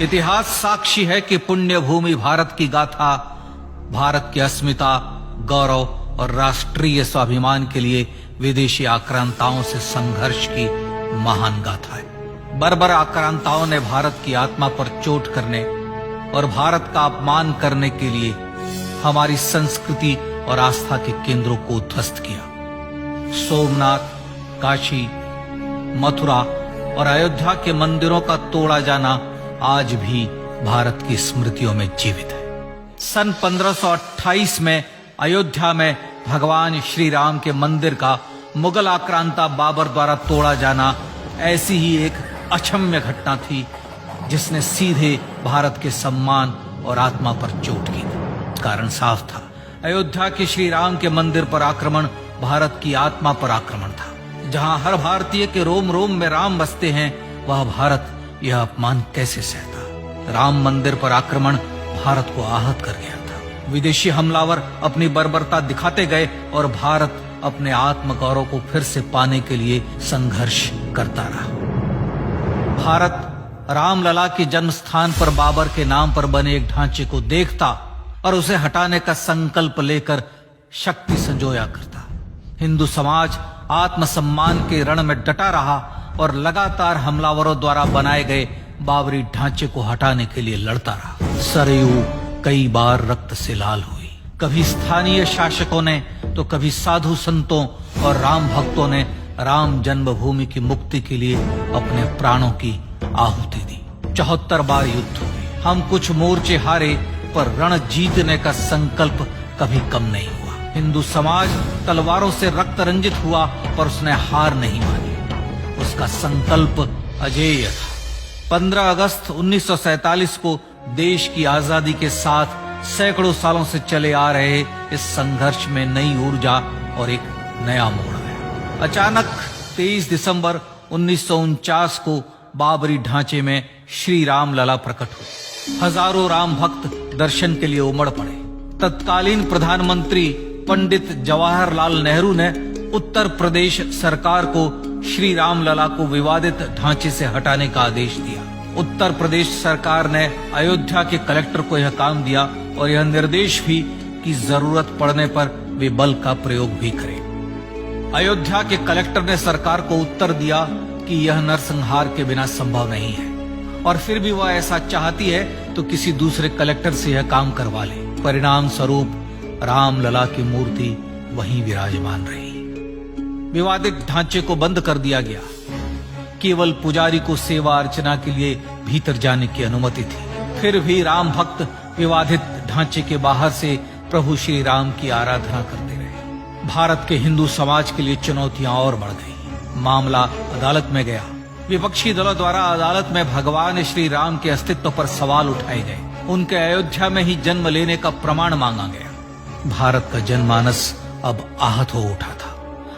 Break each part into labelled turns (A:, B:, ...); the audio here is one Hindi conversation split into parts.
A: इतिहास साक्षी है कि पुण्य भूमि भारत की गाथा भारत की अस्मिता, गौरव और राष्ट्रीय स्वाभिमान के लिए विदेशी आक्रांताओं से संघर्ष की महान गाथा है। बर्बर आक्रांताओं ने भारत की आत्मा पर चोट करने और भारत का अपमान करने के लिए हमारी संस्कृति और आस्था के केंद्रों को ध्वस्त किया। सोमनाथ, काशी, मथुरा और अयोध्या के मंदिरों का तोड़ा जाना आज भी भारत की स्मृतियों में जीवित है। सन 1528 में अयोध्या में भगवान श्री राम के मंदिर का मुगल आक्रांता बाबर द्वारा तोड़ा जाना ऐसी ही एक अक्षम्य घटना थी जिसने सीधे भारत के सम्मान और आत्मा पर चोट की। कारण साफ था, अयोध्या के श्री राम के मंदिर पर आक्रमण भारत की आत्मा पर आक्रमण था। जहां हर भारतीय के रोम रोम में राम बसते हैं, वह भारत यह अपमान कैसे सहता। राम मंदिर पर आक्रमण भारत को आहत कर गया था। विदेशी हमलावर अपनी बर्बरता दिखाते गए और भारत अपने आत्म गौरव को फिर से पाने के लिए संघर्ष करता रहा। भारत रामलला के जन्म स्थान पर बाबर के नाम पर बने एक ढांचे को देखता और उसे हटाने का संकल्प लेकर शक्ति संजोया करता। हिंदू समाज आत्मसम्मान के रण में डटा रहा और लगातार हमलावरों द्वारा बनाए गए बाबरी ढांचे को हटाने के लिए लड़ता रहा। सरयू कई बार रक्त से लाल हुई। कभी स्थानीय शासकों ने तो कभी साधु संतों और राम भक्तों ने राम जन्मभूमि की मुक्ति के लिए अपने प्राणों की आहुति दी। 74 बार युद्ध हुए। हम कुछ मोर्चे हारे, पर रण जीतने का संकल्प कभी कम नहीं हुआ। हिंदू समाज तलवारों से रक्त रंजित हुआ, पर उसने हार नहीं मानी। उसका संकल्प अजेय था। 15 अगस्त 1947 को देश की आजादी के साथ सैकड़ों सालों से चले आ रहे इस संघर्ष में नई ऊर्जा और एक नया मोड़ आया। अचानक 23 दिसंबर 1949 को बाबरी ढांचे में श्री राम लला प्रकट हुए। हजारों राम भक्त दर्शन के लिए उमड़ पड़े। तत्कालीन प्रधानमंत्री पंडित जवाहरलाल नेहरू ने उत्तर प्रदेश सरकार को श्री राम लला को विवादित ढांचे से हटाने का आदेश दिया। उत्तर प्रदेश सरकार ने अयोध्या के कलेक्टर को यह काम दिया और यह निर्देश भी कि जरूरत पड़ने पर वे बल का प्रयोग भी करें। अयोध्या के कलेक्टर ने सरकार को उत्तर दिया कि यह नरसंहार के बिना संभव नहीं है, और फिर भी वह ऐसा चाहती है तो किसी दूसरे कलेक्टर से यह काम करवा ले। परिणाम स्वरूप रामलला की मूर्ति वहीं विराजमान रही। विवादित ढांचे को बंद कर दिया गया। केवल पुजारी को सेवा अर्चना के लिए भीतर जाने की अनुमति थी। फिर भी राम भक्त विवादित ढांचे के बाहर से प्रभु श्री राम की आराधना करते रहे। भारत के हिंदू समाज के लिए चुनौतियां और बढ़ गई। मामला अदालत में गया। विपक्षी दलों द्वारा अदालत में भगवान श्री राम के अस्तित्व पर सवाल उठाए गए। उनके अयोध्या में ही जन्म लेने का प्रमाण मांगा गया। भारत का जनमानस अब आहत हो उठा था।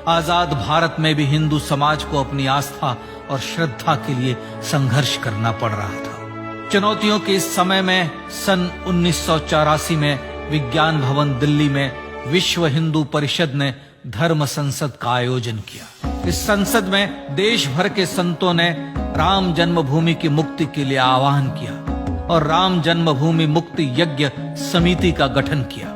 A: आजाद भारत में भी हिंदू समाज को अपनी आस्था और श्रद्धा के लिए संघर्ष करना पड़ रहा था। चुनौतियों के इस समय में सन 1984 में विज्ञान भवन दिल्ली में विश्व हिंदू परिषद ने धर्म संसद का आयोजन किया। इस संसद में देश भर के संतों ने राम जन्मभूमि की मुक्ति के लिए आह्वान किया और राम जन्मभूमि मुक्ति यज्ञ समिति का गठन किया।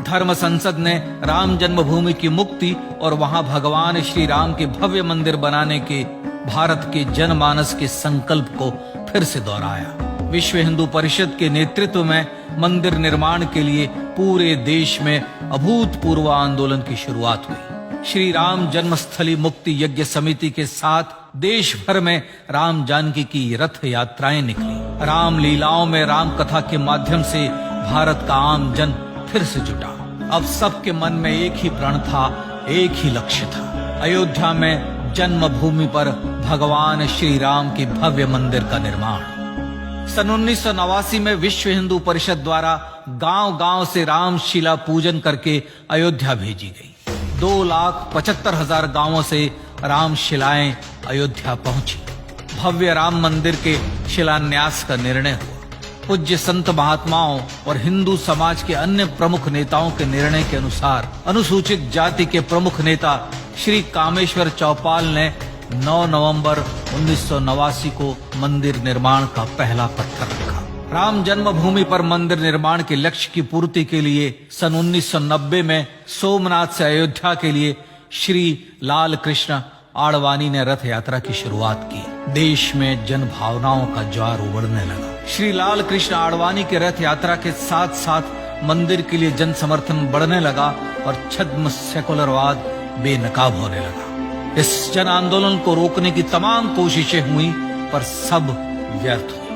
A: धर्म संसद ने राम जन्मभूमि की मुक्ति और वहां भगवान श्री राम के भव्य मंदिर बनाने के भारत के जनमानस के संकल्प को फिर से दोहराया। विश्व हिंदू परिषद के नेतृत्व में मंदिर निर्माण के लिए पूरे देश में अभूतपूर्व आंदोलन की शुरुआत हुई। श्री राम जन्मस्थली मुक्ति यज्ञ समिति के साथ देश भर में राम जानकी की रथ यात्राएं निकली। राम लीलाओं में राम कथा के माध्यम से भारत का आम जन फिर से जुटा। अब सबके मन में एक ही प्रण था, एक ही लक्ष्य था। अयोध्या में जन्मभूमि पर भगवान श्री राम के भव्य मंदिर का निर्माण। सन 1989 में विश्व हिंदू परिषद द्वारा गांव-गांव से रामशिला पूजन करके अयोध्या भेजी गई। 2,75,000 गांवों से रामशिलाएं अयोध्या पहुंची। भव्य राम मंदिर के शिलान्यास का निर्णय हुआ। पूज्य संत महात्माओं और हिंदू समाज के अन्य प्रमुख नेताओं के निर्णय के अनुसार अनुसूचित जाति के प्रमुख नेता श्री कामेश्वर चौपाल ने 9 नवंबर 1989 को मंदिर निर्माण का पहला पत्थर रखा। राम जन्मभूमि पर मंदिर निर्माण के लक्ष्य की पूर्ति के लिए सन 1990 में सोमनाथ से अयोध्या के लिए श्री लाल कृष्ण आडवाणी ने रथ यात्रा की शुरुआत की। देश में जन भावनाओं का ज्वार उमड़ने लगा। श्री लाल कृष्ण आडवाणी के रथ यात्रा के साथ साथ मंदिर के लिए जन समर्थन बढ़ने लगा और छद्म सेकुलरवाद बेनकाब होने लगा। इस जन आंदोलन को रोकने की तमाम कोशिशें हुई पर सब व्यर्थ हुई।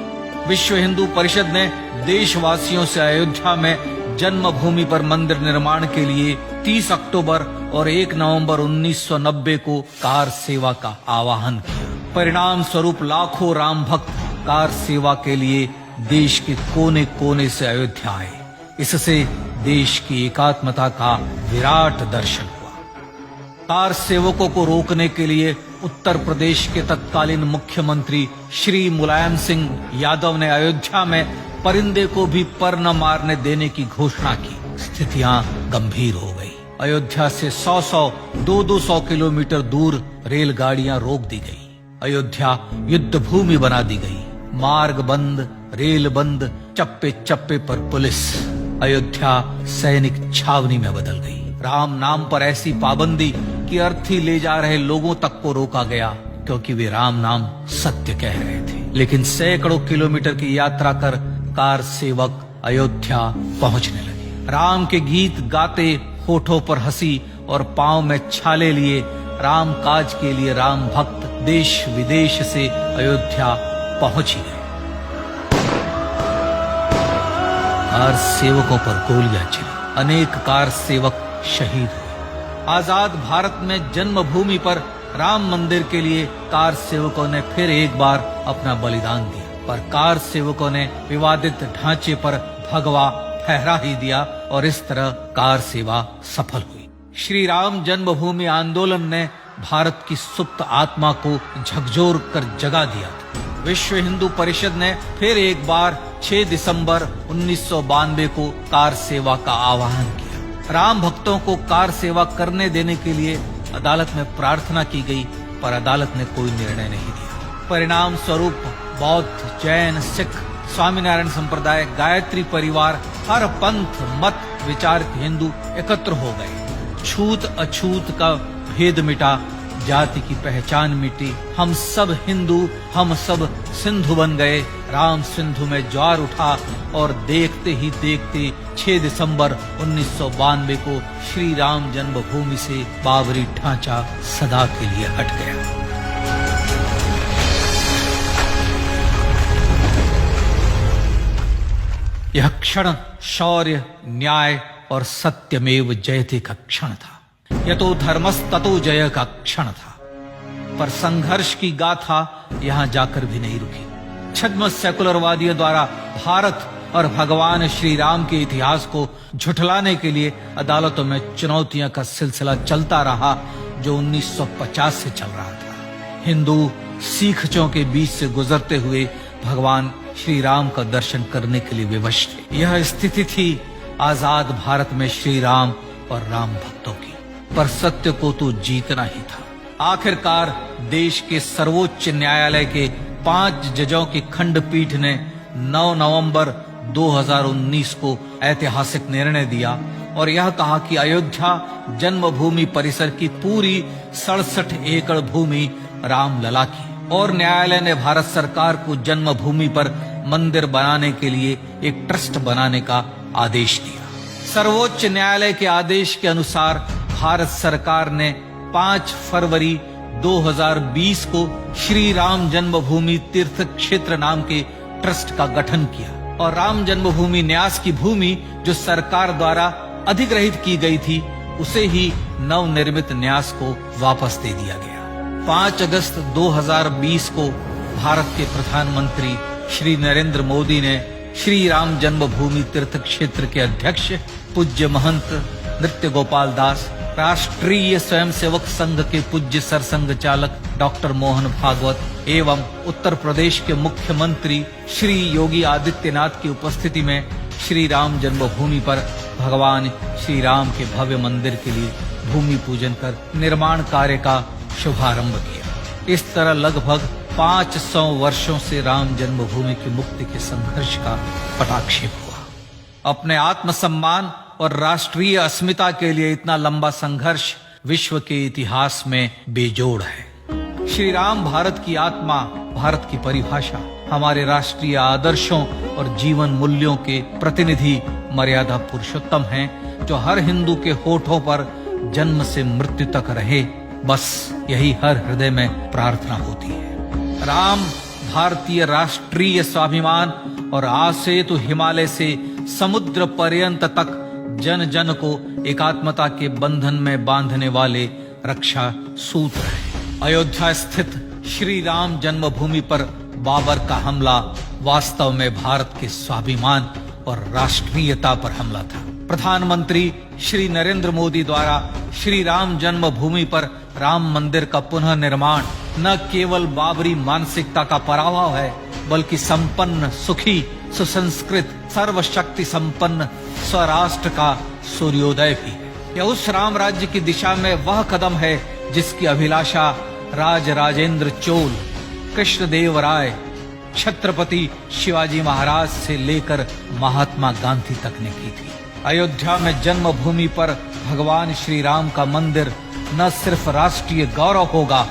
A: विश्व हिंदू परिषद ने देशवासियों से अयोध्या में जन्मभूमि पर मंदिर निर्माण के लिए 30 अक्टूबर और 1 नवंबर 1990 को कार सेवा का आह्वान किया। परिणाम स्वरूप लाखों राम भक्त कार सेवा के लिए देश के कोने कोने से अयोध्या आए। इससे देश की एकात्मता का विराट दर्शन हुआ। कार सेवकों को रोकने के लिए उत्तर प्रदेश के तत्कालीन मुख्यमंत्री श्री मुलायम सिंह यादव ने अयोध्या में परिंदे को भी पर न मारने देने की घोषणा की। स्थितियां गंभीर हो गई। अयोध्या से 200 किलोमीटर दूर रेलगाड़ियां रोक दी गई। अयोध्या युद्ध भूमि बना दी गई। मार्ग बंद, रेल बंद, चप्पे चप्पे पर पुलिस। अयोध्या सैनिक छावनी में बदल गई। राम नाम पर ऐसी पाबंदी कि अर्थी ले जा रहे लोगों तक को रोका गया क्योंकि वे राम नाम सत्य कह रहे थे। लेकिन सैकड़ों किलोमीटर की यात्रा कर कार सेवक अयोध्या पहुंचने लगे। राम के गीत गाते, होठों पर हंसी और पांव में छाले लिए राम काज के लिए राम भक्त देश विदेश से अयोध्या पहुंच ही गए। कार सेवकों पर गोलियां चली। अनेक कार सेवक शहीद हुए। आजाद भारत में जन्मभूमि पर राम मंदिर के लिए कार सेवकों ने फिर एक बार अपना बलिदान दिया, पर कार सेवकों ने विवादित ढांचे पर भगवा फहरा ही दिया और इस तरह कार सेवा सफल हुई। श्री राम जन्मभूमि आंदोलन ने भारत की सुप्त आत्मा को झकझोर कर जगा दिया था। विश्व हिंदू परिषद ने फिर एक बार 6 दिसंबर 1992 को कार सेवा का आह्वान किया। राम भक्तों को कार सेवा करने देने के लिए अदालत में प्रार्थना की गई, पर अदालत ने कोई निर्णय नहीं दिया। परिणाम स्वरूप बौद्ध, जैन, सिख, स्वामीनारायण संप्रदाय, गायत्री परिवार, हर पंथ मत विचार के हिंदू एकत्र हो गए। छूत अछूत का भेद मिटा, जाति की पहचान मिटी। हम सब हिंदू, हम सब सिंधु बन गए। राम सिंधु में ज्वार उठा और देखते ही देखते 6 दिसंबर 1992 को श्री राम जन्मभूमि से बाबरी ढांचा सदा के लिए हट गया। यह क्षण शौर्य, न्याय और सत्यमेव जयते का क्षण था। यतो धर्मस्ततो जय का क्षण था। पर संघर्ष की गाथा यहां जाकर भी नहीं रुकी। छद्म सेकुलरवादियों द्वारा भारत और भगवान श्री राम के इतिहास को झुठलाने के लिए अदालतों में चुनौतियों का सिलसिला चलता रहा, जो 1950 से चल रहा था। हिंदू सिखों के बीच से गुजरते हुए भगवान श्री राम का दर्शन करने के लिए विवश थे। यह स्थिति थी आजाद भारत में श्री राम और राम भक्तों की। पर सत्य को तो जीतना ही था। आखिरकार देश के सर्वोच्च न्यायालय के 5 जजों की खंडपीठ ने 9 नवंबर 2019 को ऐतिहासिक निर्णय दिया और यह कहा कि अयोध्या जन्मभूमि परिसर की पूरी 67 एकड़ भूमि रामलला की। और न्यायालय ने भारत सरकार को जन्मभूमि पर मंदिर बनाने के लिए एक ट्रस्ट बनाने का आदेश दिया। सर्वोच्च न्यायालय के आदेश के अनुसार भारत सरकार ने 5 फरवरी 2020 को श्री राम जन्मभूमि तीर्थ क्षेत्र नाम के ट्रस्ट का गठन किया और राम जन्मभूमि न्यास की भूमि जो सरकार द्वारा अधिग्रहित की गई थी, उसे ही नवनिर्मित न्यास को वापस दे दिया गया। 5 अगस्त 2020 को भारत के प्रधानमंत्री श्री नरेंद्र मोदी ने श्री राम जन्मभूमि तीर्थ क्षेत्र के अध्यक्ष पूज्य महंत नृत्य गोपाल दास, राष्ट्रीय स्वयंसेवक संघ के पूज्य सरसंघ चालक डॉक्टर मोहन भागवत एवं उत्तर प्रदेश के मुख्यमंत्री श्री योगी आदित्यनाथ की उपस्थिति में श्री राम जन्मभूमि पर भगवान श्री राम के भव्य मंदिर के लिए भूमि पूजन कर निर्माण कार्य का शुभारंभ किया। इस तरह लगभग 500 वर्षों से राम जन्मभूमि की मुक्ति के संघर्ष का पटाक्षेप हुआ। अपने आत्मसम्मान और राष्ट्रीय अस्मिता के लिए इतना लंबा संघर्ष विश्व के इतिहास में बेजोड़ है। श्री राम भारत की आत्मा, भारत की परिभाषा, हमारे राष्ट्रीय आदर्शों और जीवन मूल्यों के प्रतिनिधि मर्यादा पुरुषोत्तम हैं, जो हर हिंदू के होठों पर जन्म से मृत्यु तक रहे, बस यही हर हृदय में प्रार्थना होती है। राम भारतीय राष्ट्रीय स्वाभिमान और आसेतु हिमालय से समुद्र पर्यंत तक जन जन को एकात्मता के बंधन में बांधने वाले रक्षा सूत्र है। अयोध्या स्थित श्री राम जन्मभूमि पर बाबर का हमला वास्तव में भारत के स्वाभिमान और राष्ट्रीयता पर हमला था। प्रधानमंत्री श्री नरेंद्र मोदी द्वारा श्री राम जन्मभूमि पर राम मंदिर का पुनः निर्माण न केवल बाबरी मानसिकता का पराभव है, बल्कि संपन्न, सुखी, सुसंस्कृत, सर्वशक्ति संपन्न स्वराष्ट्र का सूर्योदय भी है। यह उस राम राज्य की दिशा में वह कदम है जिसकी अभिलाषा राज राजेंद्र चोल, कृष्णदेव राय, छत्रपति शिवाजी महाराज से लेकर महात्मा गांधी तक ने की थी। अयोध्या में जन्मभूमि पर भगवान श्री राम का मंदिर न सिर्फ राष्ट्रीय गौरव होगा,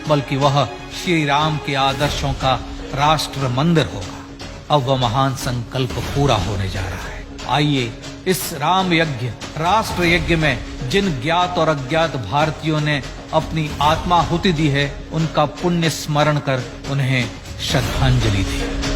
A: बल्कि वह श्री राम के आदर्शों का राष्ट्र मंदिर होगा। अब वह महान संकल्प पूरा होने जा रहा है। आइए इस राम यज्ञ, राष्ट्र यज्ञ में जिन ज्ञात और अज्ञात भारतीयों ने अपनी आत्माहुति दी है, उनका पुण्य स्मरण कर उन्हें श्रद्धांजलि दी।